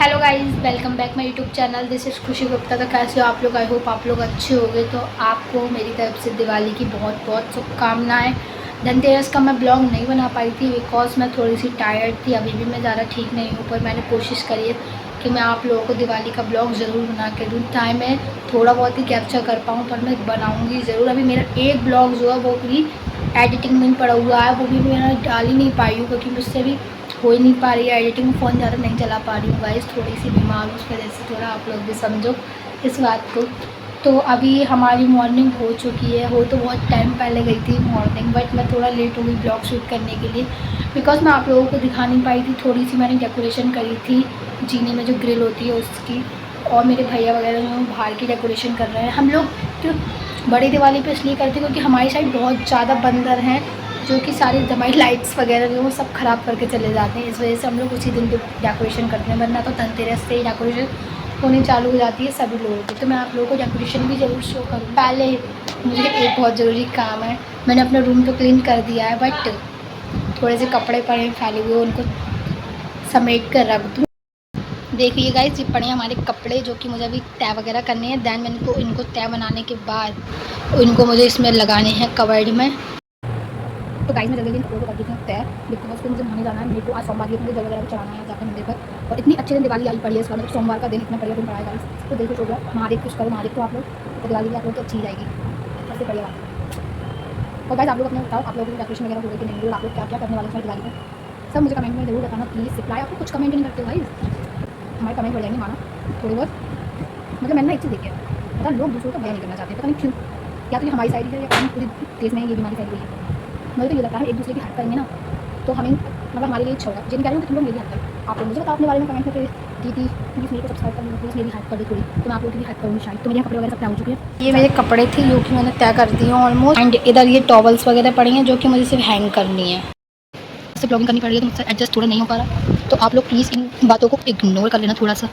Hello guys, welcome back my YouTube channel. This is खुशी गुप्ता। तो कैसे हो आप लोग? आई होप आप लोग अच्छे होंगे। तो आपको मेरी तरफ से दिवाली की बहुत बहुत शुभकामनाएं। धनतेरस का मैं ब्लॉग नहीं बना पाई थी बिकॉज मैं थोड़ी सी टायर्ड थी। अभी भी मैं ज़्यादा ठीक नहीं हूँ, पर मैंने कोशिश करी है कि मैं आप लोगों को दिवाली का ब्लॉग ज़रूर बना के दूँ। चाहे मैं थोड़ा बहुत ही कैप्चर कर पाऊँ, पर मैं बनाऊँगी ज़रूर। अभी मेरा एक ब्लॉग जो है वो भी एडिटिंग में पड़ा हुआ है, वो भी मैं डाल ही नहीं पाई हूँ क्योंकि मुझसे भी हो ही नहीं पा रही है एडिटिंग। फ़ोन ज़्यादा नहीं चला पा रही हूँ गाइस, थोड़ी सी बीमार हूँ, उस वजह से थोड़ा आप लोग भी समझो इस बात को। तो अभी हमारी मॉर्निंग हो चुकी है, हो तो बहुत टाइम पहले गई थी मॉर्निंग, बट मैं थोड़ा लेट हो गई ब्लॉग शूट करने के लिए बिकॉज मैं आप लोगों को दिखा नहीं पाई थी। थोड़ी सी मैंने डेकोरेशन करी थी जीने में जो ग्रिल होती है उसकी, और मेरे भैया वगैरह जो बाहर की डेकोरेशन कर रहे हैं। हम लोग तो बड़ी दिवाली पे इसलिए करते हैं क्योंकि हमारी साइड बहुत ज़्यादा बंदर हैं जो कि सारी हमारी लाइट्स वगैरह जो वो सब ख़राब करके चले जाते हैं। इस वजह से हम लोग उसी दिन डेकोरेशन करते हैं, वरना तो धनतेरस से ही डेकोरेशन होनी चालू हो जाती है सभी लोगों की। तो मैं आप लोगों को डेकोरेशन भी ज़रूर शो करूँ। पहले मुझे एक बहुत ज़रूरी काम है। मैंने अपना रूम तो क्लीन कर दिया है, बट थोड़े से कपड़े पड़े हैं फैले हुए, उनको समेट कर रख दूँ। देखिए गाइस, ये पड़े हमारे कपड़े जो कि मुझे अभी तय वगैरह करने हैं। दैन मैंने इनको तय बनाने के बाद इनको मुझे इसमें लगाने हैं कवर्ड में। तो गाइस मैं जल्दी जल्दी कपड़ों को कर देती हूँ तय बिकॉज फिर मुझे नहाने जाना है। मेरे को आज सोमवार की मुझे जल वगैरह चढ़ाना है जाकर मंदिर पर। और इतनी अच्छे दिन दिवाली आई पड़ी है इस बार, मतलब सोमवार का दिन इतना बढ़िया दिन पड़ा है गाइस। तो देखो हो गया, महादेव कुछ करो, महादेव को आप लोग तो दिवाली भी आप लोग तो अच्छी जाएगी, सबसे बढ़िया बात। और गाइस आप लोग अपने बताओ, आप लोगों की डेकोरेशन वगैरह हो गई कि नहीं हो, आप लोग क्या क्या करने वाले हैं दिवाली में, सब मुझे कमेंट में जरूर बताना प्लीज़। रिप्लाई आप लोग कुछ कमेंट नहीं करते हो गाइस, हमारे कमेंट बढ़ जाएंगे माना थोड़ी बहुत। मतलब मैंने ना एक चीज़ देखी है, पता लोग दूसरों को भय नहीं करना चाहते, पता नहीं क्यों। या तो ये हमारी साइड है या कहीं पूरी देश में ये बीमारी फैल गई है। मुझे तो ये लगता है एक दूसरे की हेल्प करेंगे ना तो हमें मतलब हमारे लिए अच्छा होगा। जिन कह रही हूँ कि तुम लोग मेरी हेल्प करो, आप लोग मुझे बताओ अपने बारे में कमेंट में दीदी प्लीज़ मेरे को सब्सक्राइब कर लो, प्लीज़ मेरी हेल्प कर दो थोड़ी, तो मैं आप लोगों की भी हेल्प करूँगी शायद। तो मेरे कपड़े वगैरह सब तय हो चुके हैं। ये मेरे कपड़े थे जो कि मैंने तय कर दिए हैं ऑलमोस्ट। एंड इधर ये टॉवल्स वगैरह पड़ी हैं जो कि मुझे सिर्फ हैंग करनी है। इससे ब्लॉगिंग करनी पड़ रही है तो मुझसे एडजस्ट थोड़ा नहीं हो पा रहा, तो आप लोग प्लीज़ इन बातों को इग्नोर कर लेना थोड़ा सा।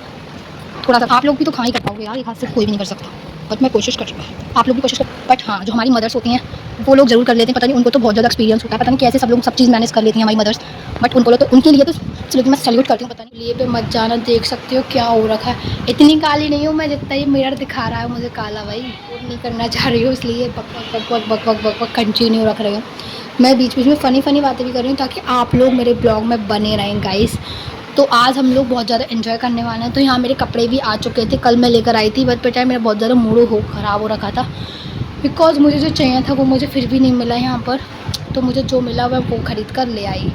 आप लोग भी तो खा ही कर पाओगे यार, एक हाथ से कोई भी नहीं कर सकता, बट मैं कोशिश कर आप लोग भी कोशिश कर। बट हाँ, जो हमारी मदर्स होती हैं वो लोग ज़रूर कर लेते हैं, पता नहीं उनको तो बहुत ज़्यादा एक्सपीरियंस होता है, पता नहीं कैसे सब लोग सब चीज़ मैनेज कर लेती हैं हमारी मदर्स। बट उनको तो उनके लिए तो चलो मैं सैल्यूट करती हूँ। पता नहीं लिए पे मत जाना, देख सकते हो क्या हो रखा है। इतनी काली नहीं हूँ मैं जितना ये मिरर दिखा रहा है मुझे काला, भाई नहीं करना चाह रही हूँ इसलिए बक बक बक बक बक बक बक कंटिन्यू रख रही हूँ। मैं बीच बीच में फ़नी बातें भी कर रही हूँ ताकि आप लोग मेरे ब्लॉग में बने रहें गाइस। तो आज हम लोग बहुत ज़्यादा एंजॉय करने वाले हैं। तो यहाँ मेरे कपड़े भी आ चुके थे, कल मैं लेकर आई थी, बट बेटा मेरा बहुत ज़्यादा मूड ख़राब हो रखा था बिकॉज मुझे जो चाहिए था वो मुझे फिर भी नहीं मिला यहाँ पर। तो मुझे जो मिला मैं वो ख़रीद कर ले आई।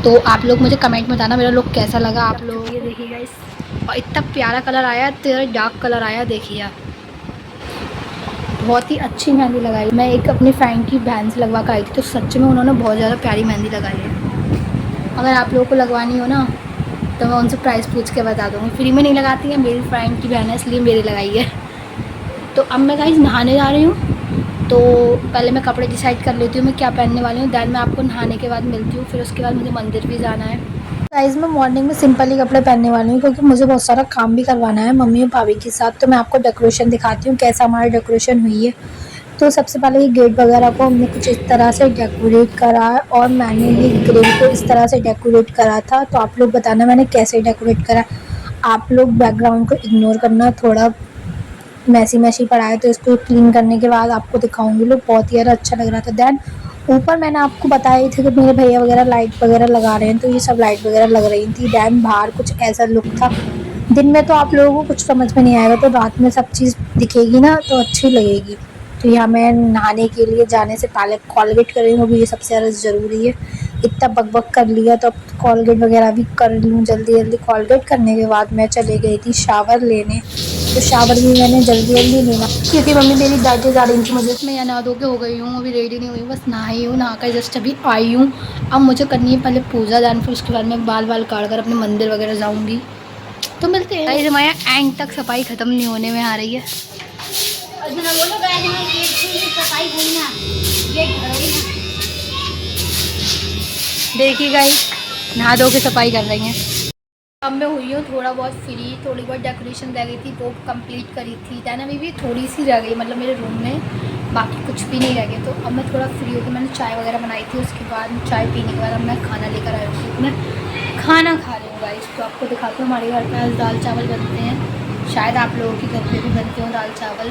तो आप लोग मुझे कमेंट में बताना मेरा लुक कैसा लगा आप लोग। ये देखिए गाइस, और इतना प्यारा कलर आया, तेरा डार्क कलर आया, देखिए आप बहुत ही अच्छी मेहंदी लगाई। मैं एक अपनी फ्रेंड की बहन से लगवा कर आई थी, तो सच में उन्होंने बहुत ज़्यादा प्यारी मेहंदी लगाई है। अगर आप लोगों को लगवानी हो ना तो मैं उनसे प्राइस पूछ के बता दूँगी। फ्री में नहीं लगाती है, मेरी फ्रेंड की बहन है इसलिए मेरी लगाई है। तो अब मैं गाइस नहाने जा रही हूँ, तो पहले मैं कपड़े डिसाइड कर लेती हूँ मैं क्या पहनने वाली हूँ। दैन मैं आपको नहाने के बाद मिलती हूँ, फिर उसके बाद मुझे मंदिर भी जाना है। गाइस मैं मॉर्निंग में सिंपल ही कपड़े पहनने वाली हूँ क्योंकि मुझे बहुत सारा काम भी करवाना है मम्मी और भाभी के साथ। तो मैं आपको डेकोरेशन दिखाती हूँ कैसा हमारी डेकोरेशन हुई है। तो सबसे पहले ये गेट वगैरह को हमने कुछ इस तरह से डेकोरेट करा है, और मैंने ये ग्रिल को इस तरह से डेकोरेट करा था। तो आप लोग बताना मैंने कैसे डेकोरेट करा। आप लोग बैकग्राउंड को इग्नोर करना, थोड़ा मैसी पड़ा है तो इसको क्लीन करने के बाद आपको दिखाऊंगी। लोग बहुत ही ज़्यादा अच्छा लग रहा था। दैन ऊपर मैंने आपको बताया था कि मेरे भैया वगैरह लाइट वगैरह लगा रहे हैं, तो ये सब लाइट वगैरह लग रही थी। दैन बाहर कुछ ऐसा लुक था। दिन में तो आप लोगों को कुछ समझ में नहीं आएगा, तो रात में सब चीज़ दिखेगी ना तो अच्छी लगेगी। तो यहाँ मैं नहाने के लिए जाने से पहले कॉलगेट कर रही हूँ, अभी ये सबसे ज़्यादा ज़रूरी है। इतना बक कर लिया तो अब कॉलगेट वगैरह भी कर लूँ जल्दी जल्दी। कॉलगेट करने के बाद मैं चले गई थी शावर लेने, तो शावर भी मैंने जल्दी लेना क्योंकि मम्मी मेरी डांटे जा रही थी मुझे। मैं नहा धो के हो गई हूँ, अभी रेडी नहीं हुई, बस नहाई हूँ, नहा कर जस्ट अभी आई हूँ। अब मुझे करनी है पहले पूजा, दैन फिर उसके बाद मैं बाल काट कर अपने मंदिर वगैरह जाऊँगी। तो मिलते हैं। गाइस हमारे एंड तक सफाई ख़त्म नहीं होने में आ रही है। देखिए गाइस नहा धो के सफाई कर रही हैं। अब मैं हुई हूँ थोड़ा बहुत फ्री, थोड़ी बहुत डेकोरेशन रह गई थी वो कंप्लीट करी थी। दैन अभी भी थोड़ी सी रह गई, मतलब मेरे रूम में बाकी कुछ भी नहीं रह गया। तो अब मैं थोड़ा फ्री होकर मैंने चाय वगैरह बनाई थी, उसके बाद चाय पीने के बाद अब मैं खाना लेकर आई हूँ, मैं खाना खा रही हूँ। गाइस। तो आपको दिखाती हूँ हमारे घर पे आज दाल चावल बनते हैं। शायद आप लोगों के घर पे भी बनते हो दाल चावल।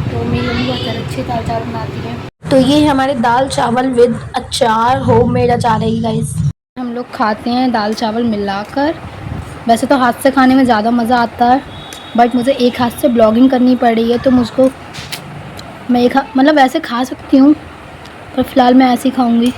तो मेरी मम्मी बहुत अच्छी दाल चावल बनाती है। तो ये हमारे दाल चावल विद अचार, होममेड अचार है गाइस। हम लोग खाते हैं दाल चावल मिलाकर। वैसे तो हाथ से खाने में ज़्यादा मज़ा आता है, बट मुझे एक हाथ से ब्लॉगिंग करनी पड़ रही है, तो मुझको मैं एक मतलब वैसे खा सकती हूँ, पर फ़िलहाल मैं ऐसे ही खाऊँगी।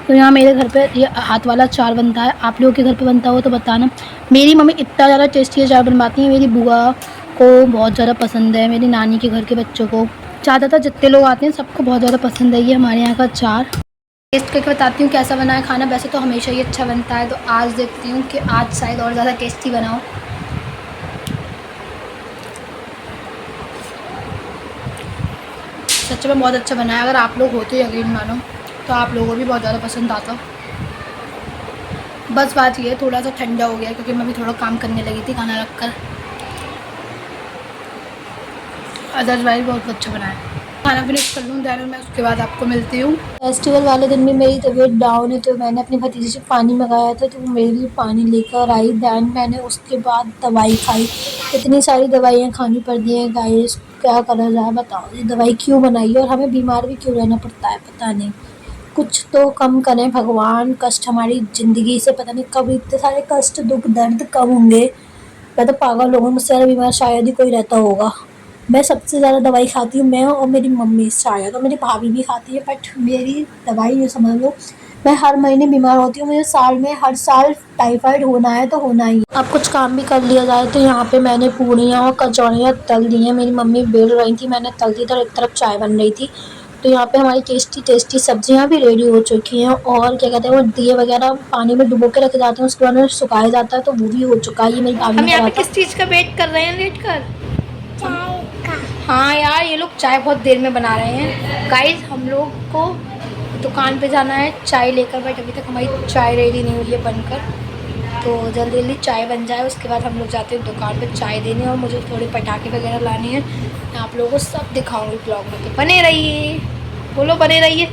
तो यहाँ मेरे घर पे ये हाथ वाला अचार बनता है। आप लोगों के घर पे बनता हो तो बताना। मेरी मम्मी इतना ज़्यादा टेस्टी अचार बनवाती है, मेरी बुआ को बहुत ज़्यादा पसंद है, मेरी नानी के घर के बच्चों को, ज़्यादातर जितने लोग आते हैं सबको बहुत ज़्यादा पसंद है ये हमारे यहाँ का अचार। टेस्ट करके बताती हूँ कैसा बना है खाना। वैसे तो हमेशा ही अच्छा बनता है, तो आज देखती हूँ कि आज शायद और ज़्यादा टेस्टी बनाओ। सच में बहुत अच्छा बना है। अगर आप लोग होते यकीन मानो तो आप लोगों को भी बहुत ज़्यादा पसंद आता। बस बात ये थोड़ा सा ठंडा हो गया क्योंकि मैं भी थोड़ा काम करने लगी थी खाना रख कर। अदरवाइज बहुत अच्छा बना है। खाना फिनिश कर लूँ दैन मैं उसके बाद आपको मिलती हूँ। फेस्टिवल वाले दिन भी मेरी तबीयत डाउन है, तो मैंने अपनी भतीजी से पानी मंगाया था, तो वो मेरे लिए पानी लेकर आई। दैन मैंने उसके बाद दवाई खाई। इतनी सारी दवाइयाँ खानी पड़ती हैं गाइस, क्या करा जाए बताओ। ये दवाई क्यों बनाई है और हमें बीमार भी क्यों रहना पड़ता है, पता नहीं। कुछ तो कम करें भगवान, कष्ट हमारी ज़िंदगी से पता नहीं कब इतने सारे कष्ट दुख दर्द कम होंगे। मैं तो पागल हो गई, मुझसे ज़्यादा बीमार शायद ही कोई रहता होगा। मैं सबसे ज़्यादा दवाई खाती हूँ, मैं और मेरी मम्मी, शायद, और मेरी भाभी भी खाती है, बट मेरी दवाई ये समझ लो मैं हर महीने बीमार होती हूँ। मुझे साल में हर साल टाइफाइड होना है तो होना ही है। अब कुछ काम भी कर लिया जाए तो यहाँ पे मैंने पूड़ियाँ और कचौड़ियाँ तल दी हैं। मेरी मम्मी बेल रही थी, मैंने तल दी, तो एक तरफ चाय बन रही थी। तो यहाँ पे हमारी टेस्टी टेस्टी सब्जियाँ भी रेडी हो चुकी हैं, और क्या कहते हैं वो दिए वगैरह पानी में डुबो के रखे जाते हैं, उसके बाद में सुखाया जाता है, तो वो भी हो चुका है। ये मेरी भाभी ने करा था। किस चीज़ का वेट कर रहे हैं लेट कर? चाय का। हाँ यार, ये लोग चाय बहुत देर में बना रहे हैं गाइस। हम लोग को दुकान पे जाना है चाय लेकर, बट अभी तक हमारी चाय रेडी नहीं हुई है बनकर। तो जल्दी जल्दी चाय बन जाए, उसके बाद हम लोग जाते हैं दुकान पे चाय देने, और मुझे थोड़े पटाखे वगैरह लाने हैं। मैं आप लोगों को सब दिखाऊंगी ब्लॉग में, तो बने रहिए। बोलो बने रहिए।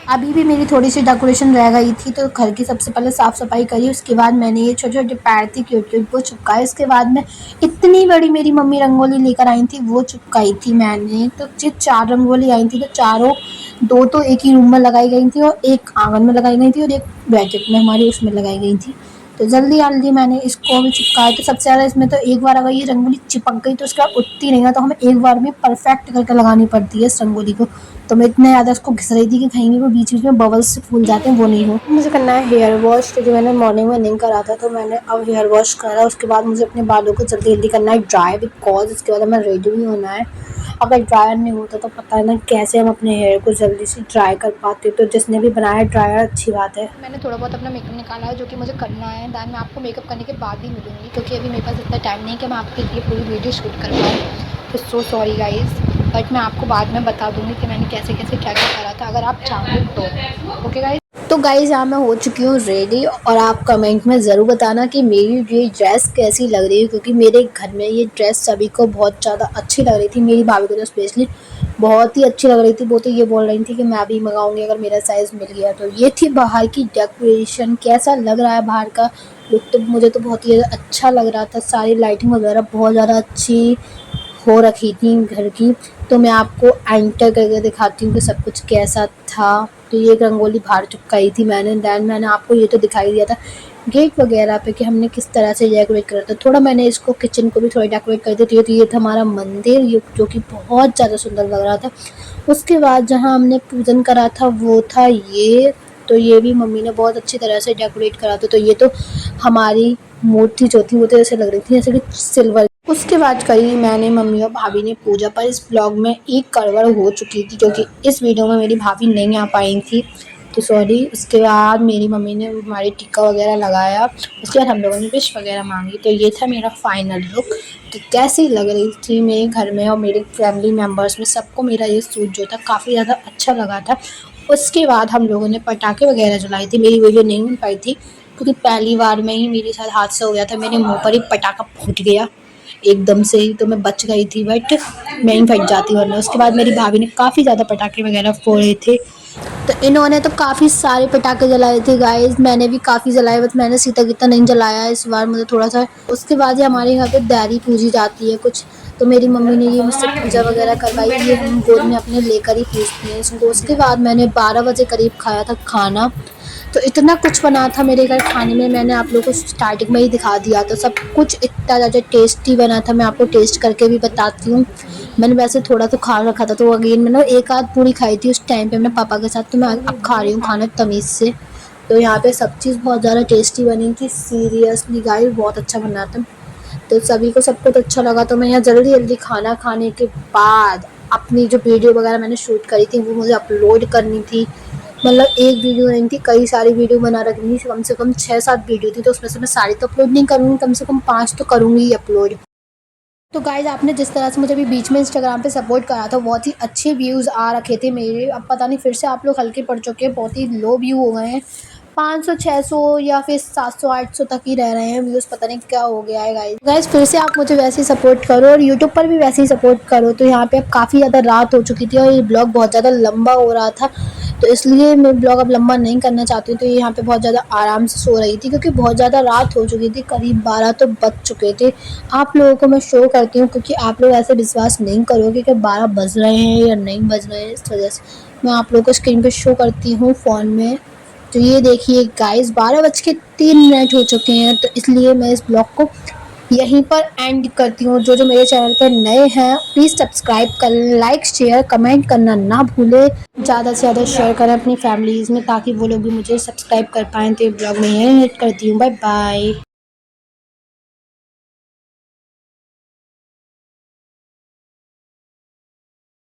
अभी भी मेरी थोड़ी सी डेकोरेशन रह गई थी, तो घर की सबसे पहले साफ़ सफाई करी। उसके बाद मैंने ये छोटे छोटे पैर थी क्यूट क्यूट वो चिपकाए। इसके बाद में इतनी बड़ी मेरी मम्मी रंगोली लेकर आई थी, वो चिपकाई थी मैंने। तो ये 4 रंगोली आई थी, तो चारों, 2 तो एक ही रूम में लगाई गई थी, और एक आंगन में लगाई गई थी, और एक ब्रैकेट में हमारी उसमें लगाई गई थी। तो जल्दी जल्दी मैंने इसको भी चिपकाया। तो सबसे ज़्यादा इसमें तो एक बार अगर ये रंगोली चिपक गई तो उसके बाद उठती नहीं है, तो हमें एक बार में परफेक्ट करके लगानी पड़ती है इस रंगोली को। तो मैं इतने ज़्यादा उसको घिस रही थी कि कहीं भी वो बीच बीच में बबल्स से फूल जाते हैं, वो नहीं हो। मुझे करना है हेयर वॉश, क्योंकि मैंने मॉर्निंग में नहीं करा था, तो मैंने अब हेयर वॉश करा। उसके बाद मुझे अपने बालों को जल्दी जल्दी करना है ड्राई, बिकॉज उसके बाद हमें रेडी भी होना है। अगर ड्रायर नहीं होता तो पता है ना कैसे हम अपने हेयर को जल्दी से ड्राई कर पाते। तो जिसने भी बनाया ड्रायर अच्छी बात है। मैंने थोड़ा बहुत अपना मेकअप निकाला है जो कि मुझे करना है। दैन मैं आपको मेकअप करने के बाद ही मिलूँगी, क्योंकि अभी मेरे पास इतना टाइम नहीं है कि मैं आपके लिए पूरी वीडियो शूट कर पाऊँ। तो सो सॉरी गाइज़, बट मैं आपको बाद में बता दूँगी कि मैंने कैसे कैसे क्या क्या करा था, अगर आप चाहो तो। Okay guys. तो गाइज़ यहाँ मैं हो चुकी हूँ रेडी, और आप कमेंट में ज़रूर बताना कि मेरी ये ड्रेस कैसी लग रही है, क्योंकि मेरे घर में ये ड्रेस सभी को बहुत ज़्यादा अच्छी लग रही थी। मेरी भाभी को तो स्पेशली बहुत ही अच्छी लग रही थी। वो तो ये बोल रही थी कि मैं भी मंगाऊंगी अगर मेरा साइज़ मिल गया तो। ये थी बाहर की डेकोरेशन। कैसा लग रहा है बाहर का लुक, तो मुझे तो बहुत ही ज़्यादा अच्छा लग रहा था। सारी लाइटिंग वगैरह बहुत ज़्यादा अच्छी हो रखी थी घर की। तो मैं आपको एंटर करके दिखाती हूँ कि सब कुछ कैसा था। तो ये एक रंगोली बाहर चिपकाई थी मैंने। दैन मैंने आपको ये तो दिखाई दिया था गेट वगैरह पे कि हमने किस तरह से डेकोरेट करा था। थोड़ा मैंने इसको किचन को भी थोड़ा डेकोरेट कर दिया। तो ये था हमारा मंदिर, ये जो कि बहुत ज़्यादा सुंदर लग रहा था। उसके बाद जहाँ हमने पूजन करा था वो था ये। तो ये भी मम्मी ने बहुत अच्छी तरह से डेकोरेट करा था। तो ये तो हमारी मूर्ति जो थी वो तो ऐसे लग रही थी जैसे कि सिल्वर। उसके बाद करी मैंने, मम्मी और भाभी ने पूजा। पर इस ब्लॉग में एक गड़बड़ हो चुकी थी, क्योंकि इस वीडियो में मेरी भाभी नहीं आ पाई थी, तो सॉरी। उसके बाद मेरी मम्मी ने हमारी टिक्का वगैरह लगाया। उसके बाद हम लोगों ने विश वगैरह मांगी। तो ये था मेरा फाइनल लुक। तो कैसी लग रही थी मेरे घर में और मेरे फैमिली मेम्बर्स में, सबको मेरा ये सूट जो था काफ़ी ज़्यादा अच्छा लगा था। उसके बाद हम लोगों ने पटाखे वगैरह जलाए थे। मेरी वीडियो नहीं बन पाई थी क्योंकि पहली बार में ही मेरे साथ हादसा हो गया था। मेरे मुँह पर ही पटाखा फूट गया एकदम से ही, तो मैं बच गई थी, बट मैं ही फट जाती वरना। उसके बाद मेरी भाभी ने काफ़ी ज़्यादा पटाखे वगैरह फोड़े थे। तो इन्होंने तो काफ़ी सारे पटाखे जलाए थे गाइस, मैंने भी काफ़ी जलाए, बट मैंने सीता गीता नहीं जलाया इस बार, मुझे थोड़ा सा। उसके बाद ये हमारे यहाँ पे दैरी पूजी जाती है कुछ, तो मेरी मम्मी ने ये मुझसे पूजा वगैरह करवाई, ये हम गोद में अपने लेकर ही पूजते हैं इसको। उसके बाद मैंने 12 बजे करीब खाया था खाना। तो इतना कुछ बना था मेरे घर खाने में, मैंने आप लोगों को स्टार्टिंग में ही दिखा दिया था। सब कुछ इतना ज़्यादा टेस्टी बना था, मैं आपको टेस्ट करके भी बताती हूँ। मैंने वैसे थोड़ा तो खा रखा था, तो अगेन मैंने एक आध पूरी खाई थी उस टाइम पे अपने पापा के साथ, तो मैं अब खा रही हूँ खाना तमीज़ से। तो यहाँ पे सब चीज़ बहुत ज़्यादा टेस्टी बनी थी, सीरियसली गाइस बहुत अच्छा बना था। तो सभी को सब कुछ अच्छा लगा, तो मैं यहाँ जल्दी जल्दी खाना खाने के बाद अपनी जो वीडियो वगैरह मैंने शूट करी थी वो मुझे अपलोड करनी थी। मतलब एक वीडियो नहीं थी, कई सारी वीडियो बना रखनी थी, कम से कम 6-7 वीडियो थी, तो उसमें से मैं सारी तो अपलोड नहीं करूँगी, कम से कम 5 तो करूँगी ही अपलोड। तो गाइज़ आपने जिस तरह से मुझे अभी बीच में इंस्टाग्राम पे सपोर्ट करा था, बहुत ही अच्छे व्यूज़ आ रखे थे मेरे। अब पता नहीं फिर से आप लोग हल्के पड़ चुके हैं, बहुत ही लो व्यू हो गए हैं। 500-600 या फिर 700-800 तक ही रह रहे हैं व्यूज़, पता नहीं क्या हो गया है गाइज़। फिर से आप मुझे वैसे ही सपोर्ट करो और यूट्यूब पर भी वैसे ही सपोर्ट करो। तो यहाँ पे अब काफ़ी ज़्यादा रात हो चुकी थी और ये ब्लॉग बहुत ज़्यादा लंबा हो रहा था, तो इसलिए मैं ब्लॉग अब लंबा नहीं करना चाहती हूँ। तो यहाँ पे बहुत ज़्यादा आराम से सो रही थी, क्योंकि बहुत ज़्यादा रात हो चुकी थी, करीब 12 तो बज चुके थे। आप लोगों को मैं शो करती हूँ, क्योंकि आप लोग ऐसे विश्वास नहीं करोगे कि 12 बज रहे हैं या नहीं बज रहे हैं, इस वजह से मैं आप लोगों को स्क्रीन पे शो करती हूँ फ़ोन में। तो ये देखिए गाइस 12:03 हो चुके हैं, तो इसलिए मैं इस ब्लॉग को यहीं पर एंड करती हूँ। जो मेरे चैनल पर नए हैं प्लीज़ सब्सक्राइब कर, लाइक शेयर कमेंट करना ना भूलें, ज़्यादा से ज़्यादा शेयर करें अपनी फैमिलीज़ में, ताकि वो लोग भी मुझे सब्सक्राइब कर पाएँ। तो ये ब्लॉग में यहीं एंड करती हूँ, बाय बाय।